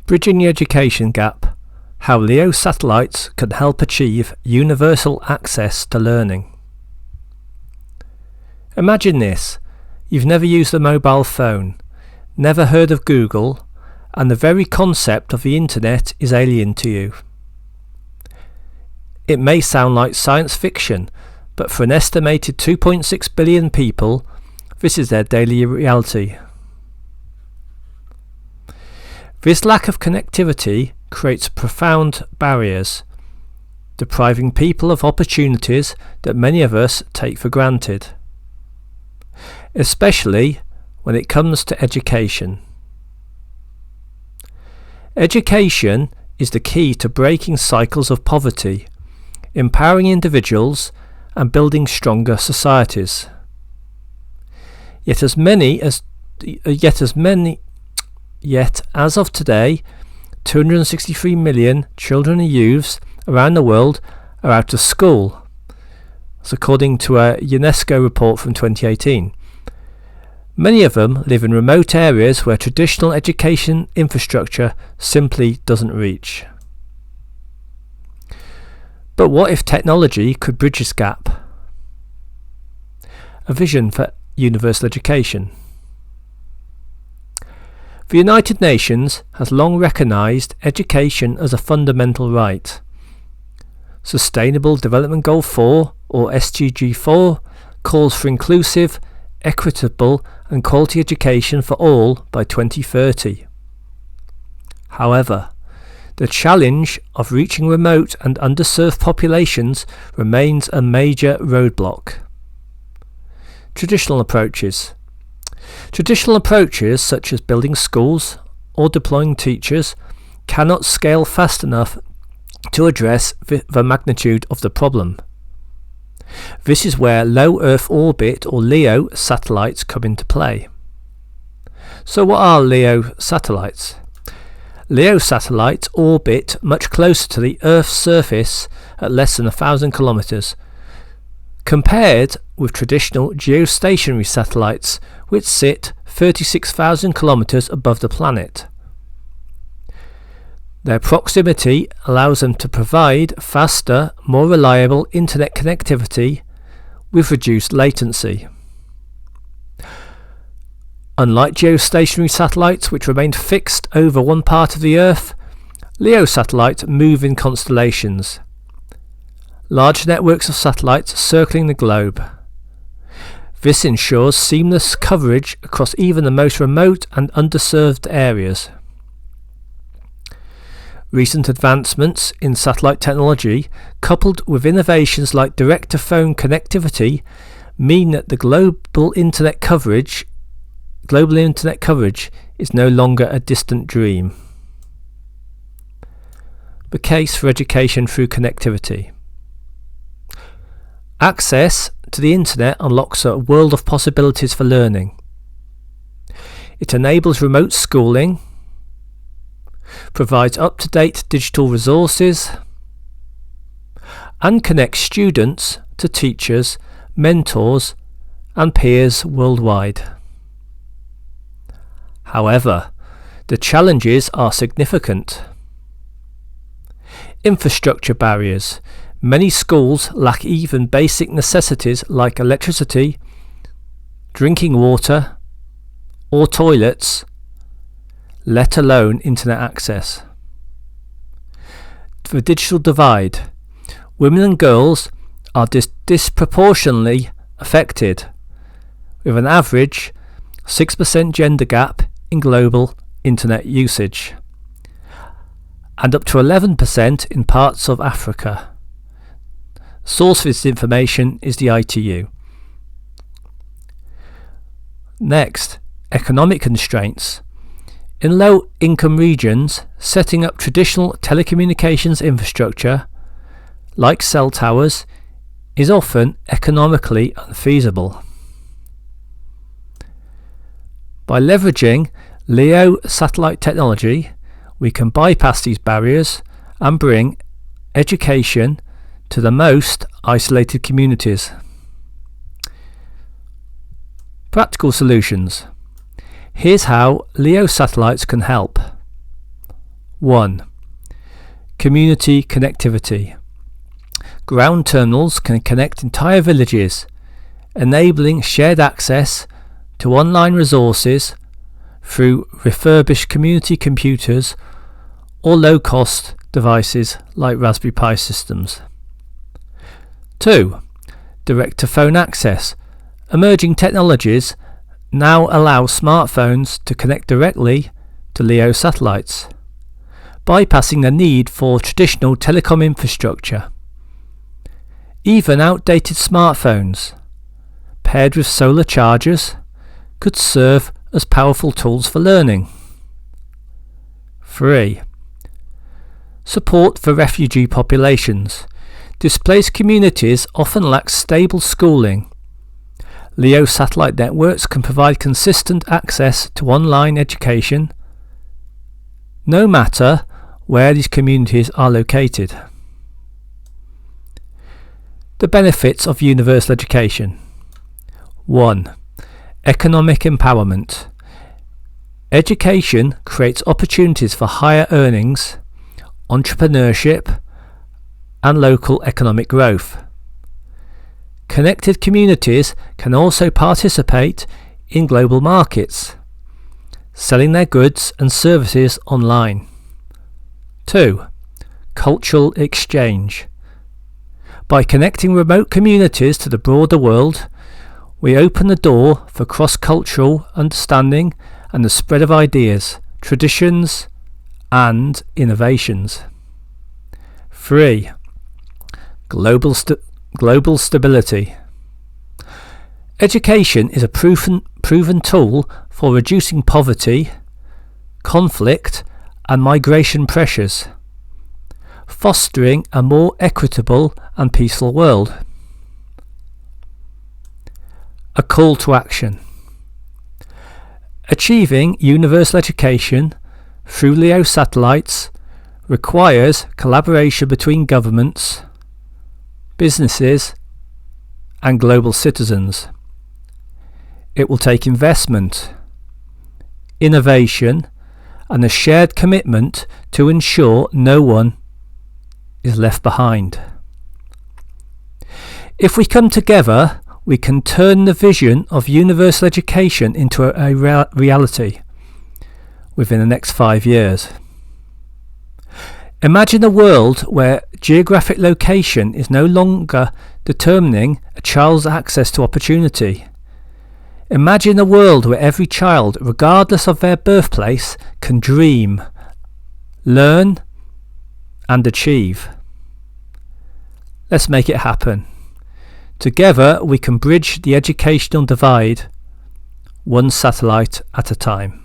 Bridging the education gap, how LEO satellites can help achieve universal access to learning. Imagine this: you've never used a mobile phone, never heard of Google, and the very concept of the internet is alien to you. It may sound like science fiction, but for an estimated 2.6 billion people, this is their daily reality. This lack of connectivity creates profound barriers, depriving people of opportunities that many of us take for granted, especially when it comes to education. Education is the key to breaking cycles of poverty, empowering individuals, and building stronger societies. Yet as of today, 263 million children and youths around the world are out of school. That's according to a UNESCO report from 2018. Many of them live in remote areas where traditional education infrastructure simply doesn't reach. But what if technology could bridge this gap? A vision for universal education. The United Nations has long recognised education as a fundamental right. Sustainable Development Goal 4, or SDG 4, calls for inclusive, equitable and quality education for all by 2030. However, the challenge of reaching remote and underserved populations remains a major roadblock. Traditional approaches such as building schools or deploying teachers cannot scale fast enough to address the magnitude of the problem. This is where low Earth orbit or LEO satellites come into play. So what are LEO satellites? LEO satellites orbit much closer to the Earth's surface at less than 1,000 kilometers, compared with traditional geostationary satellites which sit 36,000 kilometers above the planet. Their proximity allows them to provide faster, more reliable internet connectivity with reduced latency. Unlike geostationary satellites which remain fixed over one part of the Earth, LEO satellites move in constellations. Large networks of satellites circling the globe. This ensures seamless coverage across even the most remote and underserved areas. Recent advancements in satellite technology, coupled with innovations like direct-to-phone connectivity, mean that the global internet coverage is no longer a distant dream. The case for education through connectivity. Access to the internet unlocks a world of possibilities for learning. It enables remote schooling, provides up-to-date digital resources, and connects students to teachers, mentors, and peers worldwide. However, the challenges are significant. Infrastructure barriers. Many schools lack even basic necessities like electricity, drinking water, or toilets, let alone internet access. The digital divide. Women and girls are disproportionately affected, with an average 6% gender gap in global internet usage, and up to 11% in parts of Africa. Source for this information is the ITU. Next, economic constraints. In low-income regions, setting up traditional telecommunications infrastructure, like cell towers, is often economically unfeasible. By leveraging LEO satellite technology, we can bypass these barriers and bring education to the most isolated communities. Practical solutions. Here's how LEO satellites can help. 1. Community connectivity. Ground terminals can connect entire villages, enabling shared access to online resources through refurbished community computers or low-cost devices like Raspberry Pi systems. 2. Direct-to-phone access. Emerging technologies now allow smartphones to connect directly to LEO satellites, bypassing the need for traditional telecom infrastructure. Even outdated smartphones, paired with solar chargers, could serve as powerful tools for learning. 3. Support for refugee populations. Displaced communities often lack stable schooling. LEO satellite networks can provide consistent access to online education, no matter where these communities are located. The benefits of universal education. 1. Economic empowerment. Education creates opportunities for higher earnings, entrepreneurship, and local economic growth. Connected communities can also participate in global markets, selling their goods and services online. 2. Cultural exchange. By connecting remote communities to the broader world, we open the door for cross-cultural understanding and the spread of ideas, traditions, and innovations. 3. Global stability. Education is a proven tool for reducing poverty, conflict, and migration pressures, fostering a more equitable and peaceful world. A call to action. Achieving universal education through LEO satellites requires collaboration between governments, businesses, and global citizens. It will take investment, innovation, and a shared commitment to ensure no one is left behind. If we come together, we can turn the vision of universal education into a reality within the next 5 years. Imagine a world where geographic location is no longer determining a child's access to opportunity. Imagine a world where every child, regardless of their birthplace, can dream, learn, and achieve. Let's make it happen. Together we can bridge the educational divide, one satellite at a time.